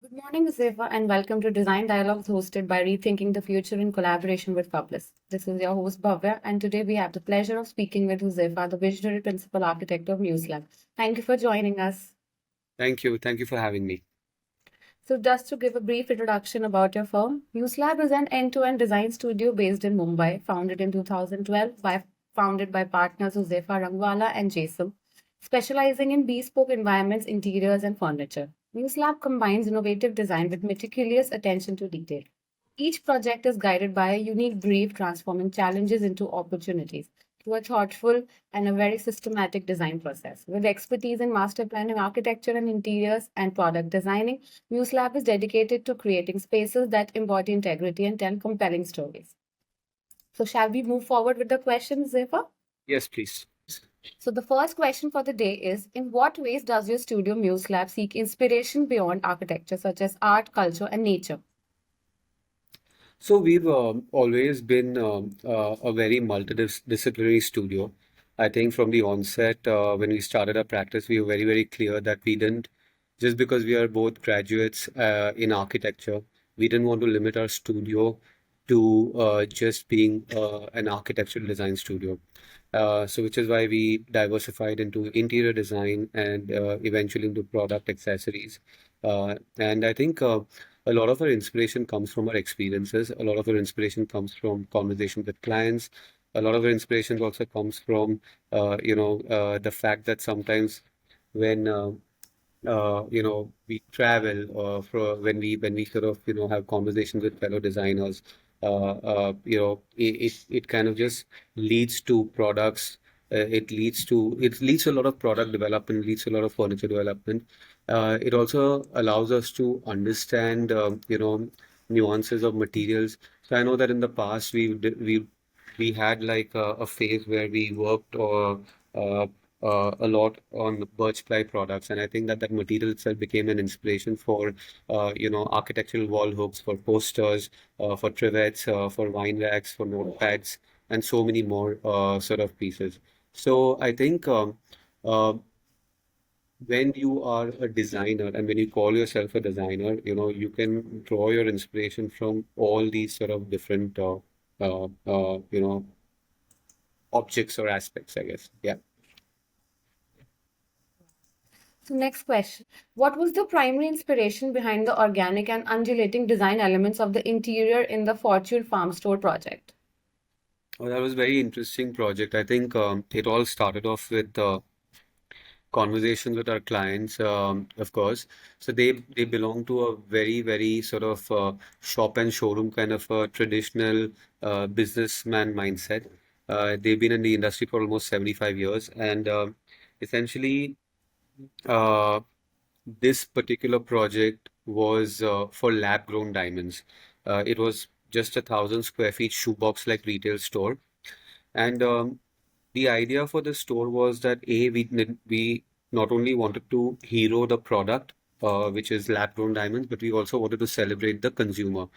Good morning, Huzefa, and welcome to Design Dialogues hosted by Rethinking the Future in collaboration with Publis. This is your host, Bhavya, and today we have the pleasure of speaking with Huzefa, the visionary principal architect of Muse Lab. Thank you for joining us. Thank you. Thank you for having me. So, just to give a brief introduction about your firm, Muse Lab is an end-to-end design studio based in Mumbai, founded in 2012 founded by partners Huzefa Rangwala and Jason, specializing in bespoke environments, interiors, and furniture. Muse Lab combines innovative design with meticulous attention to detail. Each project is guided by a unique brief, transforming challenges into opportunities through a thoughtful and a very systematic design process. With expertise in master planning, architecture, and interiors and product designing, Muse Lab is dedicated to creating spaces that embody integrity and tell compelling stories. So, shall we move forward with the questions, Zefa? Yes, please. So, the first question for the day is: in what ways does your studio Muse Lab seek inspiration beyond architecture, such as art, culture, and nature? So we've always been a very multidisciplinary studio. I think from the onset, when we started our practice, we were very, very clear that we didn't, just because we are both graduates in architecture, we didn't want to limit our studio to just being an architectural design studio. So which is why we diversified into interior design and eventually into product accessories. And I think a lot of our inspiration comes from our experiences. A lot of our inspiration comes from conversations with clients. A lot of our inspiration also comes from, the fact that sometimes when we travel for when we sort of have conversations with fellow designers, it kind of just leads to products. It leads to a lot of product development, leads to a lot of furniture development. It also allows us to understand nuances of materials. So I know that in the past we had like a phase where we worked or uh, a lot on birch ply products, and I think that that material itself became an inspiration for architectural wall hooks, for posters, for trivets, for wine racks, for notepads, and so many more sort of pieces. So I think uh, when you are a designer and when you call yourself a designer, you can draw your inspiration from all these sort of different objects or aspects, I guess. Yeah. So, next question: what was the primary inspiration behind the organic and undulating design elements of the interior in the Fortune Farmstore project? Well, that was a very interesting project. I think it all started off with conversations with our clients, of course. So they belong to a very, very sort of shop and showroom kind of a traditional businessman mindset. They've been in the industry for almost 75 years, and essentially, uh, this particular project was for lab-grown diamonds. It was just 1,000 square feet shoebox like retail store. And the idea for the store was that we not only wanted to hero the product, which is lab-grown diamonds, but we also wanted to celebrate the consumer.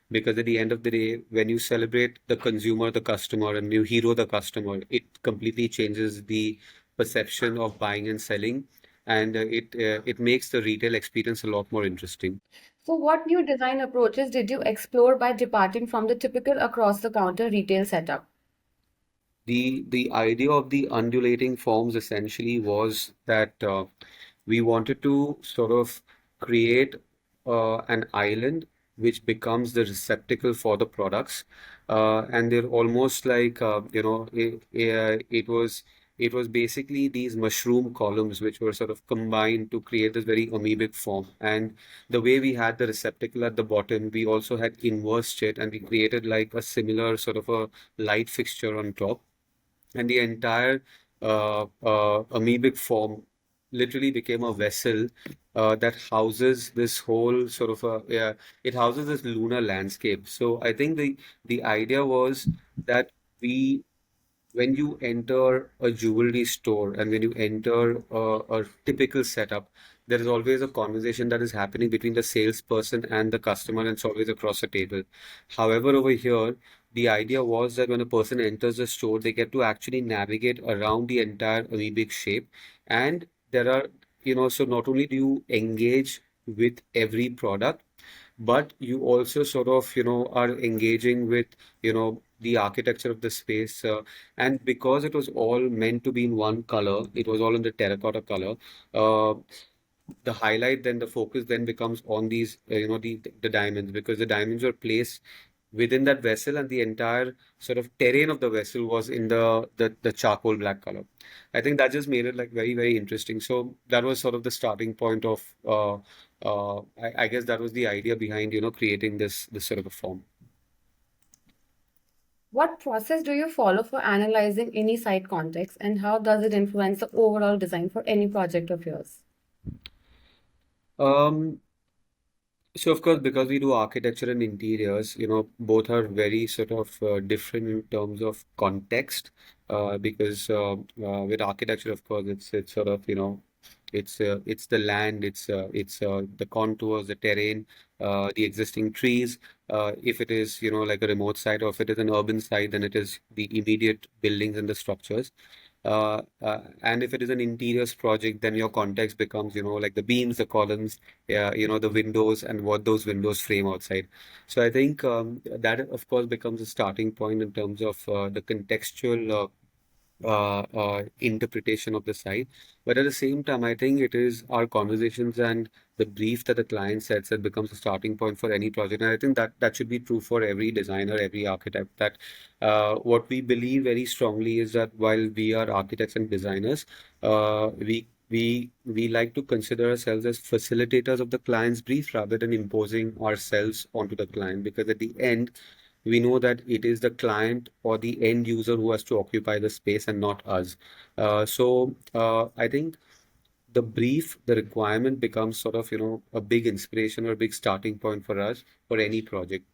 Because at the end of the day, when you celebrate the consumer, the customer, and you hero the customer, it completely changes the perception of buying and selling, and it makes the retail experience a lot more interesting. So, what new design approaches did you explore by departing from the typical across the counter retail setup? The idea of the undulating forms essentially was that we wanted to sort of create an island which becomes the receptacle for the products, and they're almost like it was basically these mushroom columns which were sort of combined to create this very amoebic form. And the way we had the receptacle at the bottom, we also had inversed it, and we created like a similar sort of a light fixture on top, and the entire amoebic form literally became a vessel that houses this whole sort of yeah, it houses this lunar landscape. So I think the idea was that we when you enter a jewelry store and when you enter a typical setup, there is always a conversation that is happening between the salesperson and the customer, and it's always across the table. However, over here, the idea was that when a person enters the store, they get to actually navigate around the entire amoebic shape. And there are, so not only do you engage with every product, but you also sort of, are engaging with, the architecture of the space. And because it was all meant to be in one color, it was all in the terracotta color. Uh, the highlight then the focus then becomes on these the diamonds, because the diamonds were placed within that vessel, and the entire sort of terrain of the vessel was in the charcoal black color. I think that just made it like very, very interesting. So that was sort of the starting point of I guess that was the idea behind creating this sort of a form. What process do you follow for analyzing any site context, and how does it influence the overall design for any project of yours? um So of course, because we do architecture and interiors, both are very sort of different in terms of context. Because with architecture, of course, it's sort of it's the land, it's the contours, the terrain, the existing trees. If it is like a remote site, or if it is an urban site, then it is the immediate buildings and the structures. And if it is an interiors project, then your context becomes like the beams, the columns, yeah, the windows and what those windows frame outside. So I think that of course becomes a starting point in terms of the contextual interpretation of the site. But at the same time, I think it is our conversations and the brief that the client sets that becomes a starting point for any project. And I think that should be true for every designer, every architect. That what we believe very strongly is that while we are architects and designers, we like to consider ourselves as facilitators of the client's brief rather than imposing ourselves onto the client, because at the end we know that it is the client or the end user who has to occupy the space and not us. So I think the brief, the requirement becomes sort of, a big inspiration or a big starting point for us for any project.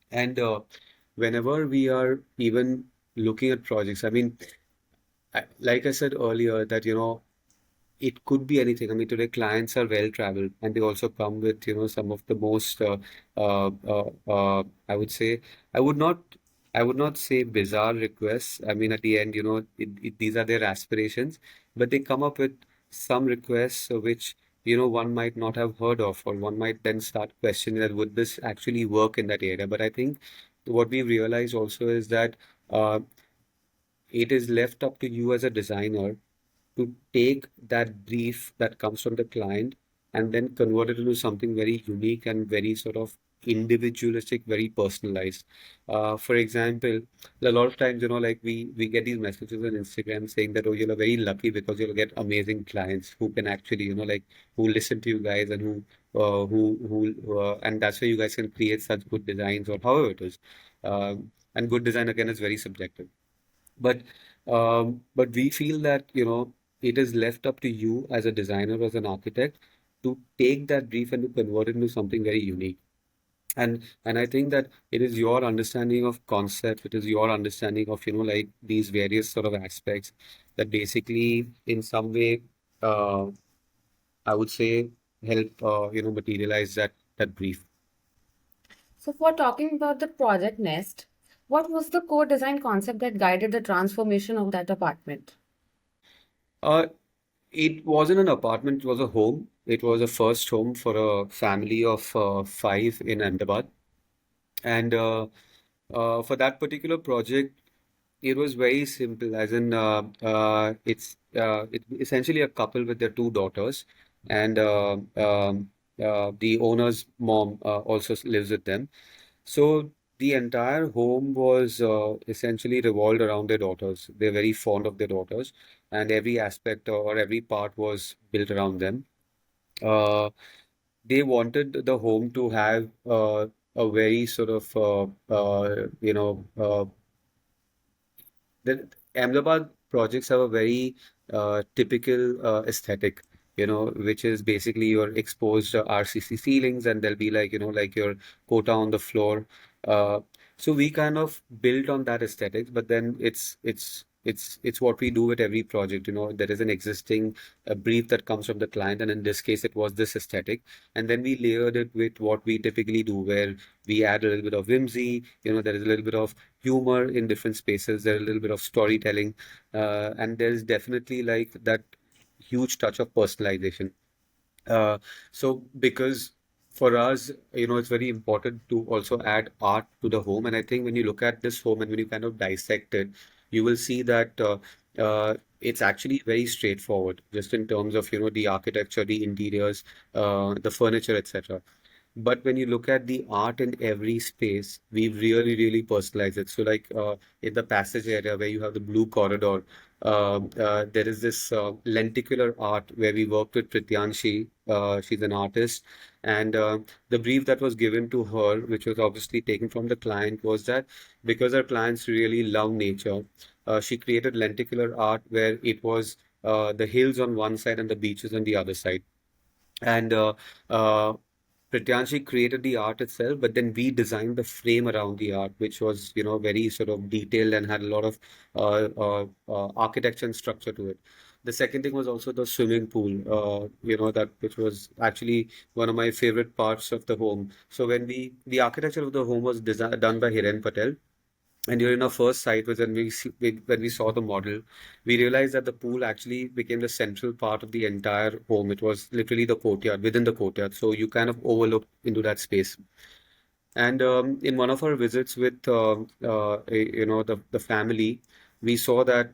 And whenever we are even looking at projects, I mean, like I said earlier, that, it could be anything. I mean, today clients are well traveled, and they also come with, some of the most, I would say, I would not, I would not say bizarre requests. I mean, at the end, these are their aspirations, but they come up with some requests which, one might not have heard of, or one might then start questioning that would this actually work in that area. But I think what we realize also is that uh, it is left up to you as a designer to take that brief that comes from the client and then convert it into something very unique and very sort of individualistic, very personalized. For example, a lot of times, like we get these messages on Instagram saying that, oh, you're very lucky because you'll get amazing clients who can actually, like who listen to you guys and and that's why you guys can create such good designs or however it is. And good design again is very subjective. But but we feel that, it is left up to you as a designer, as an architect, to take that brief and to convert it into something very unique. And I think that it is your understanding of concept, it is your understanding of, like these various sort of aspects that basically in some way I would say help materialize that brief. So, for talking about the project Nest, what was the core design concept that guided the transformation of that apartment? Uh, it wasn't an apartment, it was a home. It was a first home for a family of five in Ahmedabad. And for that particular project, it was very simple, as in it's essentially a couple with their two daughters, and the owner's mom also lives with them. So the entire home was essentially revolved around their daughters. They're very fond of their daughters, and every aspect or every part was built around them. Uh, they wanted the home to have a very sort of the Ahmedabad projects have a very typical aesthetic, which is basically your exposed RCC ceilings, and there'll be like, like your quota on the floor. Uh, so we kind of built on that aesthetic, but then it's what we do with every project. There is an existing brief that comes from the client, and in this case, it was this aesthetic, and then we layered it with what we typically do, where we add a little bit of whimsy. There is a little bit of humor in different spaces. There's a little bit of storytelling, and there's definitely like that huge touch of personalization. Uh, so because for us, it's very important to also add art to the home. And I think when you look at this home and when you kind of dissect it, you will see that it's actually very straightforward, just in terms of, the architecture, the interiors, the furniture, etc. But when you look at the art in every space, we've really, really personalized it. So, like in the passage area where you have the blue corridor, there is this lenticular art where we worked with Prityanshi. She's an artist, and the brief that was given to her, which was obviously taken from the client, was that because our clients really love nature, she created lenticular art where it was the hills on one side and the beaches on the other side. And uh, Prityanshi created the art itself, but then we designed the frame around the art, which was, very sort of detailed and had a lot of architecture and structure to it. The second thing was also the swimming pool, that which was actually one of my favorite parts of the home. So the architecture of the home was done by Hiren Patel, and during our first site was when we saw the model, we realized that the pool actually became the central part of the entire home. It was literally the courtyard within the courtyard, so you kind of overlooked into that space. And in one of our visits with the family, we saw that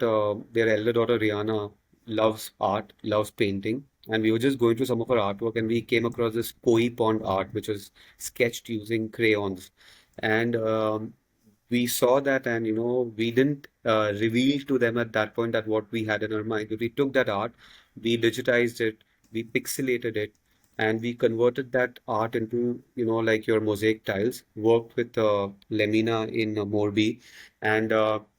their elder daughter Rihanna loves art, loves painting, and we were just going through some of her artwork, and we came across this koi pond art, which was sketched using crayons. And we saw that, and we didn't reveal to them at that point that what we had in our mind. We took that art, we digitized it, we pixelated it, and we converted that art into like your mosaic tiles. Worked with Lemina in Morbi, and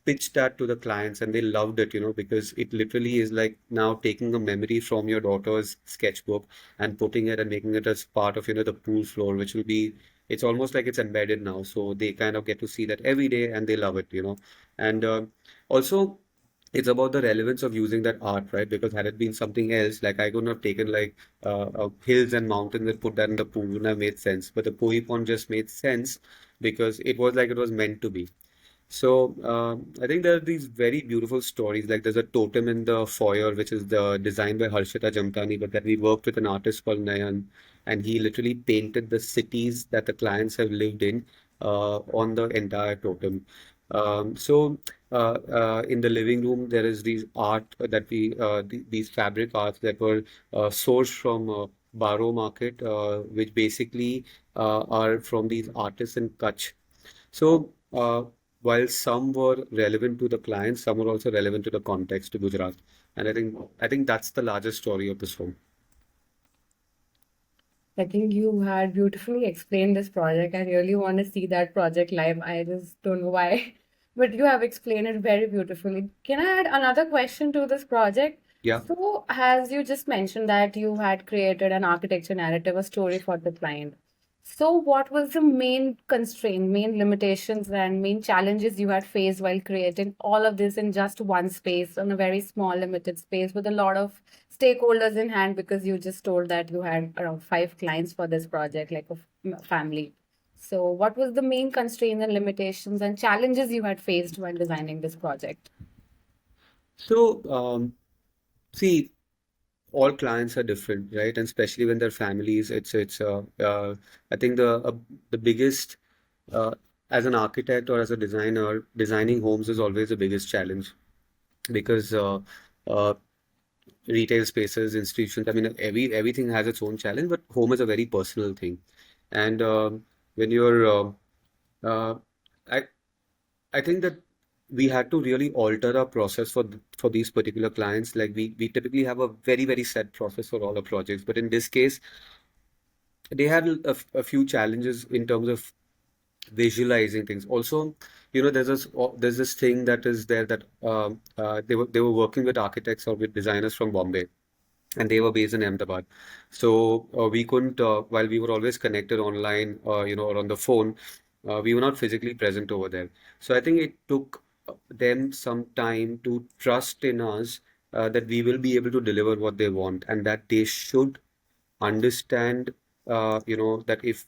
pitched that to the clients, and they loved it, because it literally is like now taking a memory from your daughter's sketchbook and putting it and making it as part of the pool floor, which will be, it's almost like it's embedded now. So they kind of get to see that every day and they love it. And also, it's about the relevance of using that art, right? Because had it been something else, like I couldn't have taken like hills and mountains and put that in the pool, wouldn't have made sense. But the Poi pond just made sense because it was like it was meant to be. So I think there are these very beautiful stories. Like there's a totem in the foyer, which is the designed by Harshita Jamtani, but that we worked with an artist called Nayan, and he literally painted the cities that the clients have lived in on the entire totem. In the living room, there is these art that these fabric arts that were sourced from Baro market, which basically are from these artists in Kutch. So, while some were relevant to the client, some were also relevant to the context to Gujarat. And I think that's the largest story of this film. I think you had beautifully explained this project. I really want to see that project live. I just don't know why, but you have explained it very beautifully. Can I add another question to this project? Yeah. So, as you just mentioned that you had created an architecture narrative, a story for the client. So, what was the main constraint, main limitations, and main challenges you had faced while creating all of this in just one space, on a very small, limited space, with a lot of stakeholders in hand? Because you just told that you had around 5 clients for this project, like a family. So, what was the main constraints and limitations and challenges you had faced while designing this project? So, see, all clients are different, right? And especially when they're families, I think the biggest as an architect or as a designer, designing homes is always the biggest challenge because uh, retail spaces, institutions. I mean, everything has its own challenge, but home is a very personal thing. And when you're, uh, I I think that we had to really alter our process for these particular clients. Like we typically have a very very set process for all the projects, but in this case, they had a few challenges in terms of visualizing things. Also, there's this thing that is there that they were working with architects or with designers from Bombay, and they were based in Ahmedabad. So we couldn't, while we were always connected online, or on the phone, we were not physically present over there. So I think it took them some time to trust in us that we will be able to deliver what they want, and that they should understand, that if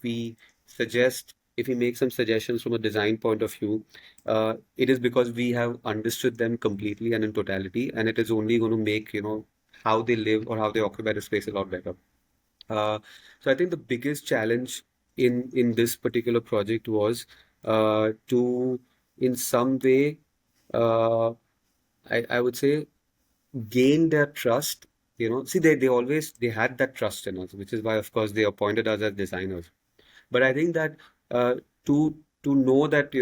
we make some suggestions from a design point of view, it is because we have understood them completely and in totality, and it is only going to make, how they live or how they occupy the space a lot better. Uh, so I think the biggest challenge in this particular project was to, in some way, uh, I would say, gain their trust. See, they always they had that trust in us, which is why, of course, they appointed us as designers. But I think that uh, to know that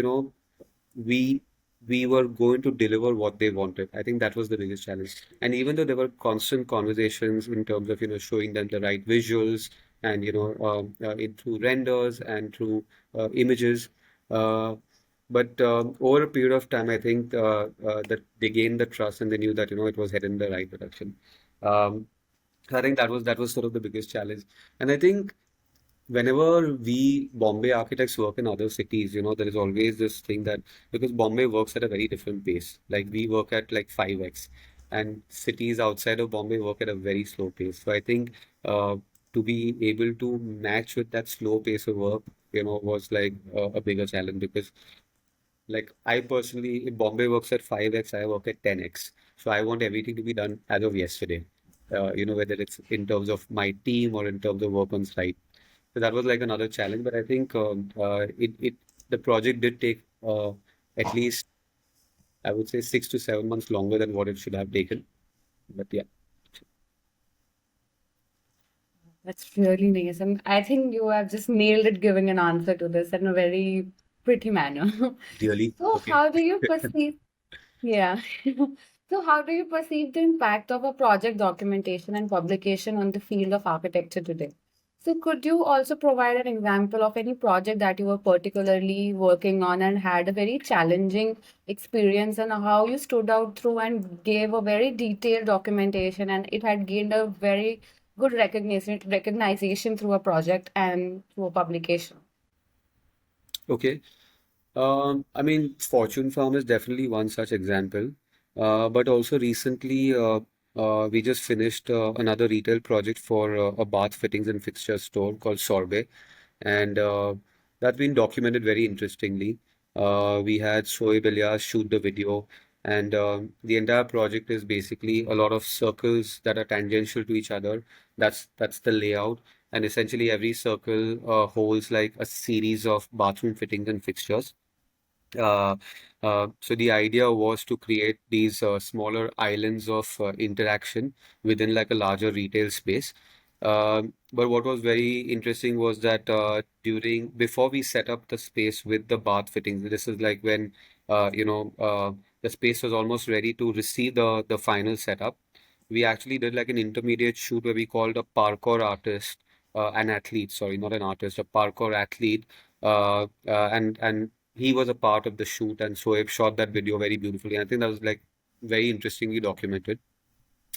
we we were going to deliver what they wanted. I think that was the biggest challenge. And even though there were constant conversations in terms of showing them the right visuals and through renders and through images, uh, but over a period of time, I think that they gained the trust and they knew that it was headed in the right direction. Um, so I think that was sort of the biggest challenge. And I think whenever we Bombay architects work in other cities, there is always this thing that because Bombay works at a very different pace. Like we work at like 5x, and cities outside of Bombay work at a very slow pace. So I think uh, to be able to match with that slow pace of work, was like a bigger challenge because like I personally, if Bombay works at 5x, I work at 10x. So I want everything to be done as of yesterday. Whether it's in terms of my team or in terms of work on site. So that was like another challenge, but I think it the project did take at least I would say 6 to 7 months longer than what it should have taken. But yeah, That's really nice. And I think you have just nailed it giving an answer to this in a very pretty manner. really So, okay. how do you perceive? Yeah. So, how do you perceive the impact of a project documentation and publication on the field of architecture today? So, could you also provide an example of any project that you were particularly working on and had a very challenging experience, and how you stood out through and gave a very detailed documentation, and it had gained a very good recognition through a project and through a publication? Okay. I mean, Fortune Farm is definitely one such example. But also recently, we just finished another retail project for a bath fittings and fixtures store called Sorbet, and that's been documented very interestingly. We had Shoaib Ilyas shoot the video, and the entire project is basically a lot of circles that are tangential to each other. That's the layout, and essentially every circle holds like a series of bathroom fittings and fixtures. uh, so the idea was to create these smaller islands of interaction within like a larger retail space. But what was very interesting was that before we set up the space with the bath fittings, this is like when the space was almost ready to receive the final setup. We actually did like an intermediate shoot where we called a parkour artist, an athlete, sorry, not an artist, a parkour athlete, and he was a part of the shoot, and Soeb shot that video very beautifully. I think that was like very interestingly documented.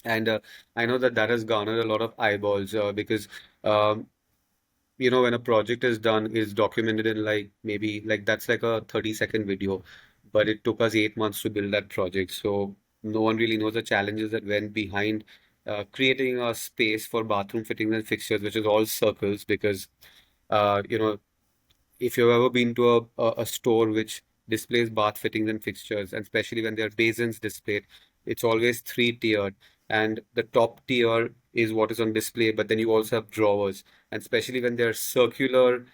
And I know that that has garnered a lot of eyeballs because um, when a project is done, is documented in like maybe like that's like a 30-second video, but it took us 8 months to build that project. So no one really knows the challenges that went behind creating a space for bathroom fittings and fixtures, which is all circles because uh, you know if you've ever been to a store which displays bath fittings and fixtures, and especially when there are basins displayed, it's always three-tiered. And the top tier is what is on display, but then you also have drawers. And especially when there are circular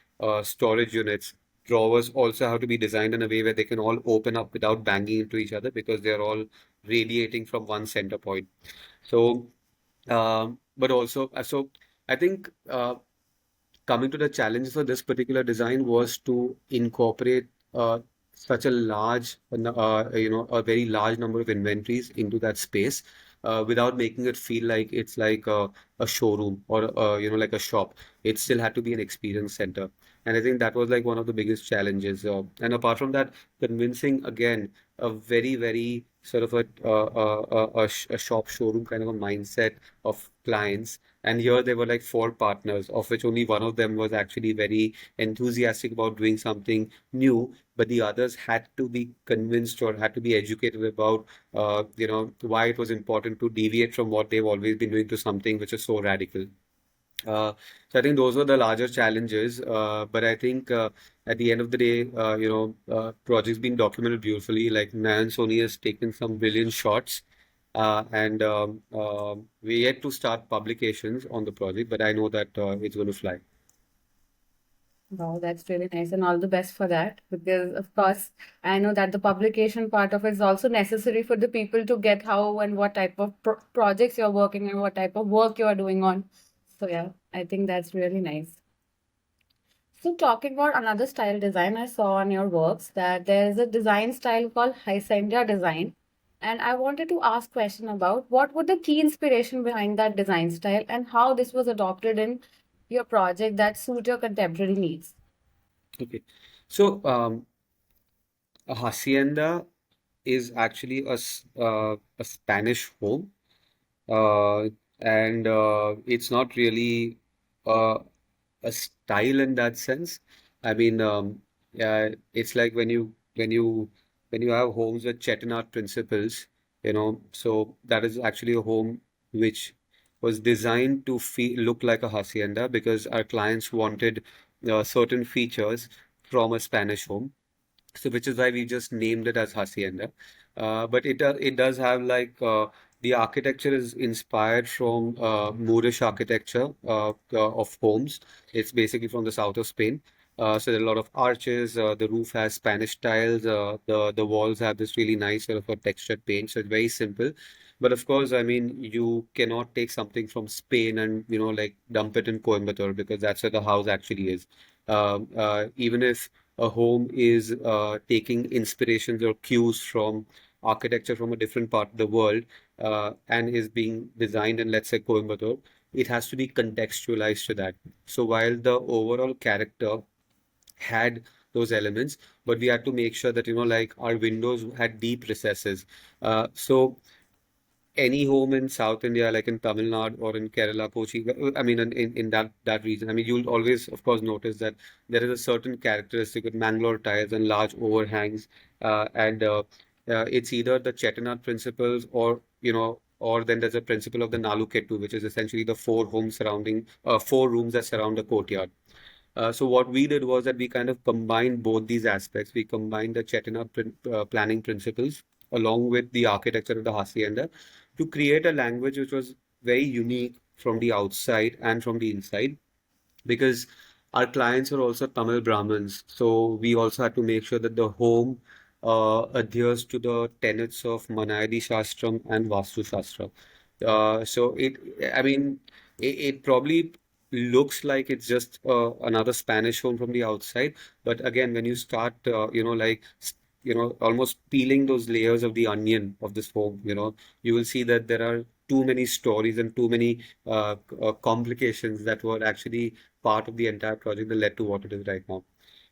storage units, drawers also have to be designed in a way where they can all open up without banging into each other because they're all radiating from one center point. So, but also, so I think coming to the challenge for this particular design was to incorporate such a a very large number of inventories into that space without making it feel like it's like a showroom or like a shop. It still had to be an experience center, and I think that was like one of the biggest challenges. And apart from that, convincing again a very sort of a shop showroom kind of a mindset of clients, and here there were like four partners, of which only one of them was actually very enthusiastic about doing something new, but the others had to be convinced or had to be educated about, why it was important to deviate from what they've always been doing to something which is so radical. So I think those were the larger challenges. But I think at the end of the day, projects being documented beautifully. Like Nayan Soni has taken some brilliant shots, And we're yet to start publications on the project, but I know that it's going to fly. Wow, that's really nice, and all the best for that. Because, of course, I know that the publication part of it is also necessary for the people to get how and what type of projects you're working and what type of work you are doing on. So, yeah, I think that's really nice. So, talking about another style design, I saw on your works that there is a design style called Hycendia design. And I wanted to ask question about what were the key inspiration behind that design style and how this was adopted in your project that suit your contemporary needs. Okay. So, a hacienda is actually a Spanish home, uh, and it's not really uh, a style in that sense. I mean, yeah, it's like when you have homes with Chettinad principles, so that is actually a home which was designed to look like a hacienda because our clients wanted certain features from a Spanish home. So which is why we just named it as Hacienda. But it does have like the architecture is inspired from Moorish architecture of homes. It's basically from the south of Spain. So there are a lot of arches. The roof has Spanish tiles. The walls have this really nice sort of a textured paint. So it's very simple. But of course, I mean, you cannot take something from Spain and like dump it in Coimbatore because that's where the house actually is. Even if a home is taking inspirations or cues from architecture from a different part of the world and is being designed in, let's say, Coimbatore, it has to be contextualized to that. So while the overall character had those elements, but we had to make sure that, like our windows had deep recesses. So any home in South India, like in Tamil Nadu or in Kerala, Kochi, I mean, in that region, I mean, you'll always, of course, notice that there is a certain characteristic with Mangalore tiles and large overhangs, and it's either the Chettinad principles or then there's a principle of the Nalukettu, which is essentially the four rooms that surround a courtyard. So what we did was that we kind of combined both these aspects. We combined the Chettinad planning principles along with the architecture of the hacienda to create a language which was very unique from the outside and from the inside because our clients are also Tamil Brahmins. So we also had to make sure that the home adheres to the tenets of Manayadi Shastram and Vastu Shastra. I mean, it probably looks like it's just another Spanish home from the outside, but again, when you start, almost peeling those layers of the onion of this home, you will see that there are too many stories and too many complications that were actually part of the entire project that led to what it is right now.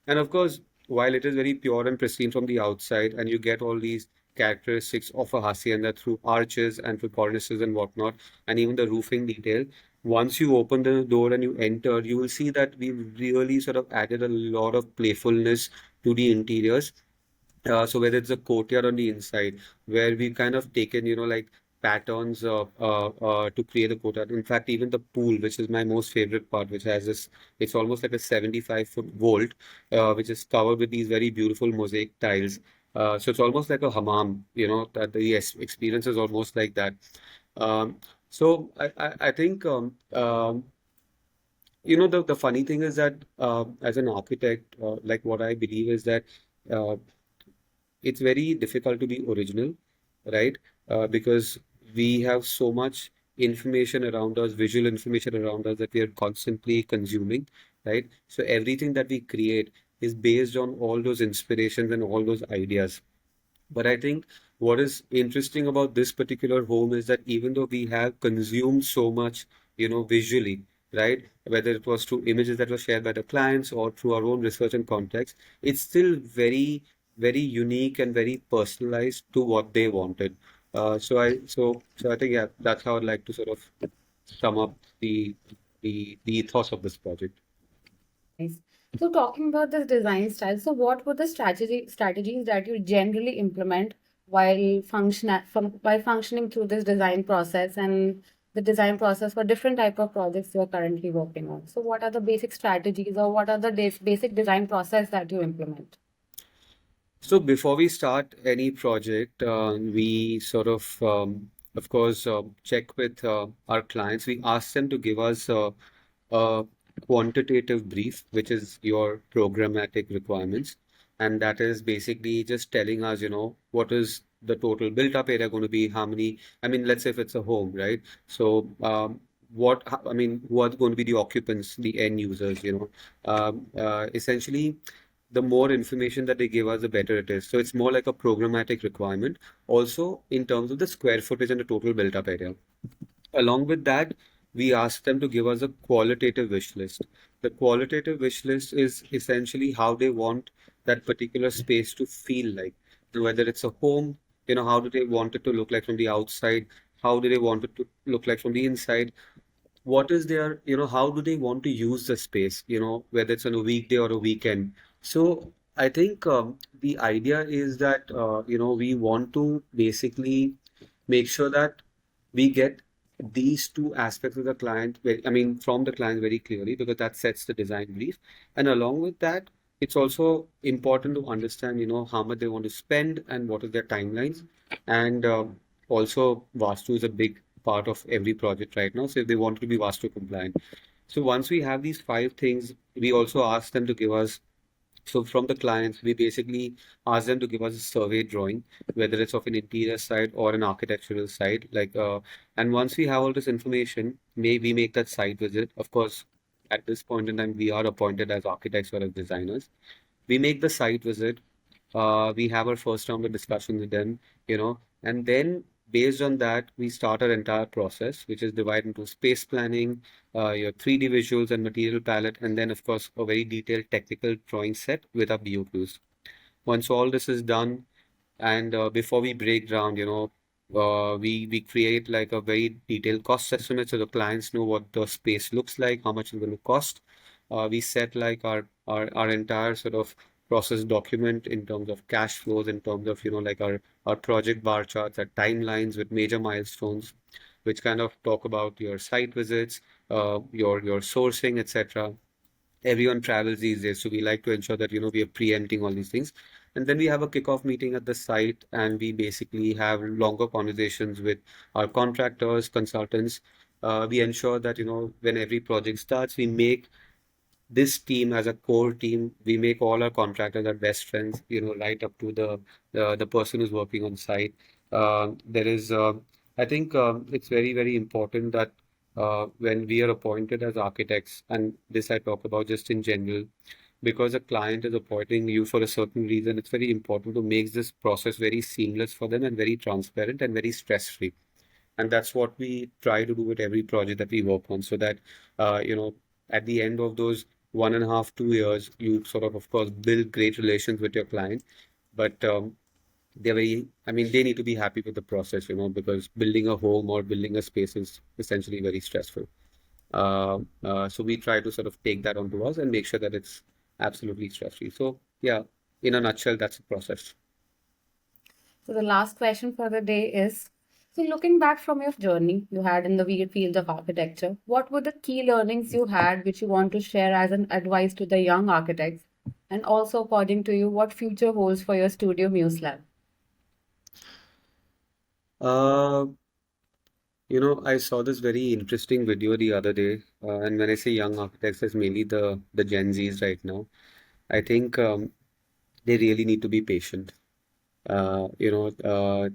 And of course, while it is very pure and pristine from the outside, and you get all these characteristics of a hacienda through arches and through cornices and whatnot, and even the roofing detail, once you open the door and you enter, you will see that we've really sort of added a lot of playfulness to the interiors. So whether it's a courtyard on the inside, where we've kind of taken, like patterns to create a courtyard. In fact, even the pool, which is my most favorite part, which has this, it's almost like a 75-foot vault, which is covered with these very beautiful mosaic tiles. So it's almost like a hammam, that the experience is almost like that. So I think, the funny thing is that as an architect, like what I believe is that uh, it's very difficult to be original, right? Because we have so much information around us, visual information around us that we are constantly consuming, right? So everything that we create is based on all those inspirations and all those ideas. But I think what is interesting about this particular home is that even though we have consumed so much, visually, right, whether it was through images that were shared by the clients or through our own research and context, it's still very, very unique and very personalized to what they wanted. So I think yeah, that's how I'd like to sort of sum up the ethos of this project. Nice. So talking about this design style, so what were the strategies that you generally implement while functioning through this design process and the design process for different type of projects you are currently working on? So what are the basic strategies or what are the basic design process that you implement? So before we start any project, we sort of of course, check with our clients. We ask them to give us a quantitative brief, which is your programmatic requirements. And that is basically just telling us, what is the total built up area going to be, how many, I mean, let's say if it's a home, right? So, I mean, who are going to be the occupants, the end users, essentially, the more information that they give us, the better it is. So it's more like a programmatic requirement. Also, in terms of the square footage and the total built up area. Along with that, we ask them to give us a qualitative wish list. The qualitative wish list is essentially how they want that particular space to feel like. Whether it's a home, how do they want it to look like from the outside? How do they want it to look like from the inside? What is their, how do they want to use the space, whether it's on a weekday or a weekend. So I think the idea is that, we want to basically make sure that we get these two aspects of the client, I mean, from the client very clearly, because that sets the design brief. And along with that, it's also important to understand, how much they want to spend and what is their timelines. And also, Vastu is a big part of every project right now. So if they want to be Vastu compliant. So once we have these five things, we also ask them to give us, so from the clients, we basically ask them to give us a survey drawing, whether it's of an interior side or an architectural side. And once we have all this information, we make that site visit. Of course, at this point in time, we are appointed as architects or as designers. We make the site visit. We have our first round of discussion with them, and then based on that, we start our entire process, which is divided into space planning, your 3D visuals and material palette, and then, of course, a very detailed technical drawing set with our BOQs. Once all this is done, and before we break ground, we create like a very detailed cost estimate so the clients know what the space looks like, how much it's going to cost. We set like our entire sort of process document in terms of cash flows, in terms of, like our project bar charts, our timelines with major milestones, which kind of talk about your site visits, your sourcing, etc. Everyone travels these days, so we like to ensure that, we are preempting all these things. And then we have a kickoff meeting at the site, and we basically have longer conversations with our contractors, consultants. We ensure that, when every project starts, we make this team as a core team. We make all our contractors our best friends, right up to the person who's working on site. There is, I think, it's very, very important that when we are appointed as architects, and this I talk about just in general, because a client is appointing you for a certain reason, it's very important to make this process very seamless for them and very transparent and very stress-free. And that's what we try to do with every project that we work on, so that, at the end of those 1.5, 2 years, you sort of course, build great relations with your client. But I mean, they need to be happy with the process, because building a home or building a space is essentially very stressful. So we try to sort of take that onto us and make sure that it's absolutely stress-free. So yeah, in a nutshell, that's the process. So the last question for the day is, so looking back from your journey you had in the field of architecture, what were the key learnings you had which you want to share as an advice to the young architects? And also, according to you, what future holds for your studio Muse Lab? Uh, I saw this very interesting video the other day, and when I say young architects, it's mainly the Gen Zs right now. I think they really need to be patient. Uh, you know, uh,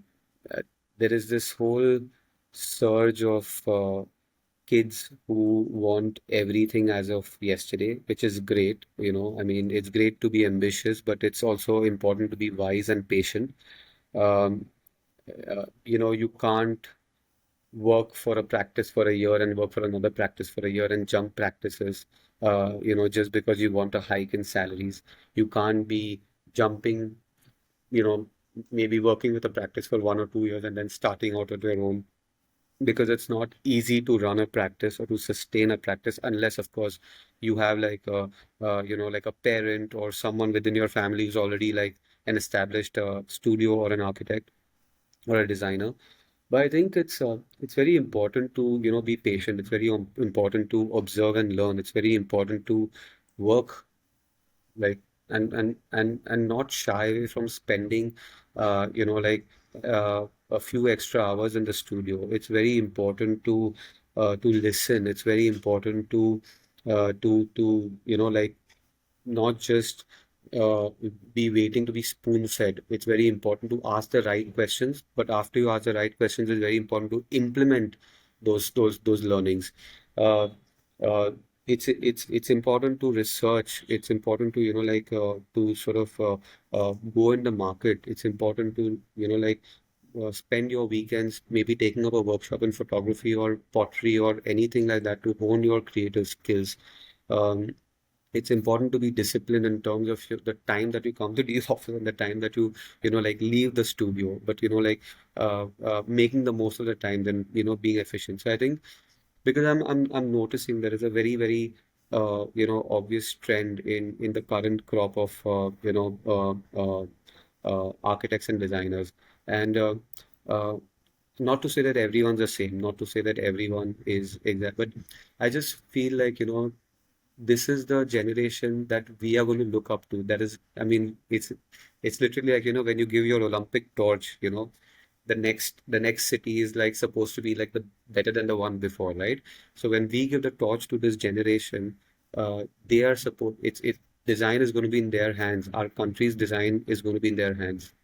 uh, there is this whole surge of kids who want everything as of yesterday, which is great. I mean, it's great to be ambitious, but it's also important to be wise and patient. Um, you can't work for a practice for a year and work for another practice for a year and jump practices, just because you want a hike in salaries. You can't be jumping, you know, maybe working with a practice for 1 or 2 years and then starting out on your own, because it's not easy to run a practice or to sustain a practice unless, of course, you have like like a parent or someone within your family who's already like an established studio or an architect or a designer. But I think it's very important to, be patient. It's very important to observe and learn. It's very important to work like and not shy away from spending, uh, you know, like uh, a few extra hours in the studio. It's very important to listen. It's very important to like not just uh, be waiting to be spoon-fed. It's very important to ask the right questions, but after you ask the right questions, it's very important to implement those learnings. Uh, uh, it's important to research. It's important to to sort of go in the market. It's important to spend your weekends maybe taking up a workshop in photography or pottery or anything like that to hone your creative skills. Um, it's important to be disciplined in terms of the time that you come to the office and the time that you like leave the studio, but making the most of the time, then being efficient. So I think because I'm noticing there is a very obvious trend in the current crop of architects and designers, and uh, not to say that everyone's the same, not to say that everyone is exact, but I just feel like this is the generation that we are going to look up to. That is, I mean, it's literally like, when you give your Olympic torch, the next city is like supposed to be like the better than the one before, right? So when we give the torch to this generation, they are supposed it design is going to be in their hands. Our country's design is going to be in their hands,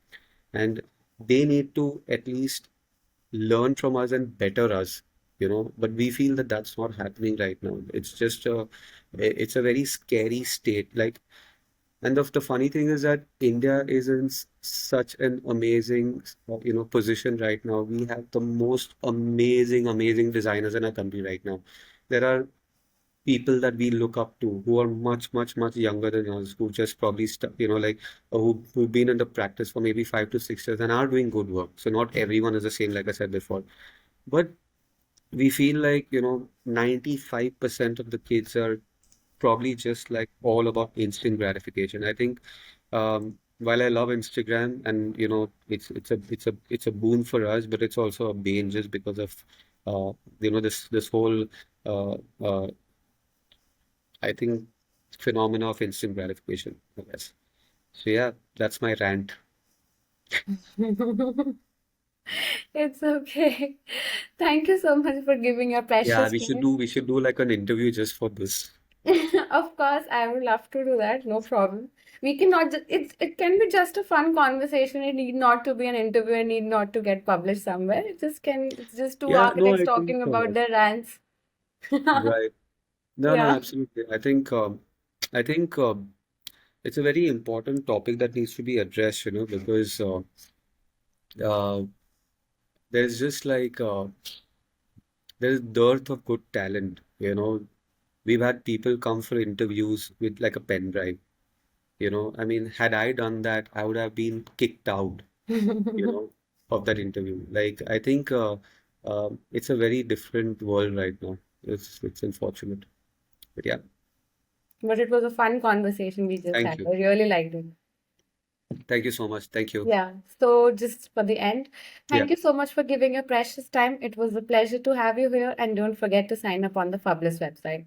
and they need to at least learn from us and better us, but we feel that that's not happening right now. It's a very scary state. Like, and the funny thing is that India is in such an amazing, position right now. We have the most amazing designers in our country right now. There are people that we look up to who are much younger than us, who just probably who've been in the practice for maybe 5 to 6 years and are doing good work. So not everyone is the same, like I said before. But we feel like, 95% of the kids are probably just like all about instant gratification. I think while I love Instagram and it's a boon for us, but it's also a bane just because of this whole uh, uh, I think phenomena of instant gratification, I guess. So yeah, that's my rant. It's okay. Thank you so much for giving your Yeah, precious we should time. do like an interview just for this. Of course, I would love to do that. No problem. We cannot just, it can be just a fun conversation. It need not to be an interview. It need not to get published somewhere. It's just two Yeah, no, architects I think talking about their rants. right. No, no, Yeah. absolutely. I think it's a very important topic that needs to be addressed, because uh, there's just like there's dearth of good talent. We've had people come for interviews with like a pen drive. I mean, had I done that, I would have been kicked out, you know, of that interview. Like, I think it's a very different world right now. It's unfortunate, but yeah. But it was a fun conversation we just Thank had. you. I really liked it. Thank you so much. Thank you. Yeah. So just for the end, Yeah. thank you so much for giving your precious time. It was a pleasure to have you here. And don't forget to sign up on the Fabulous website.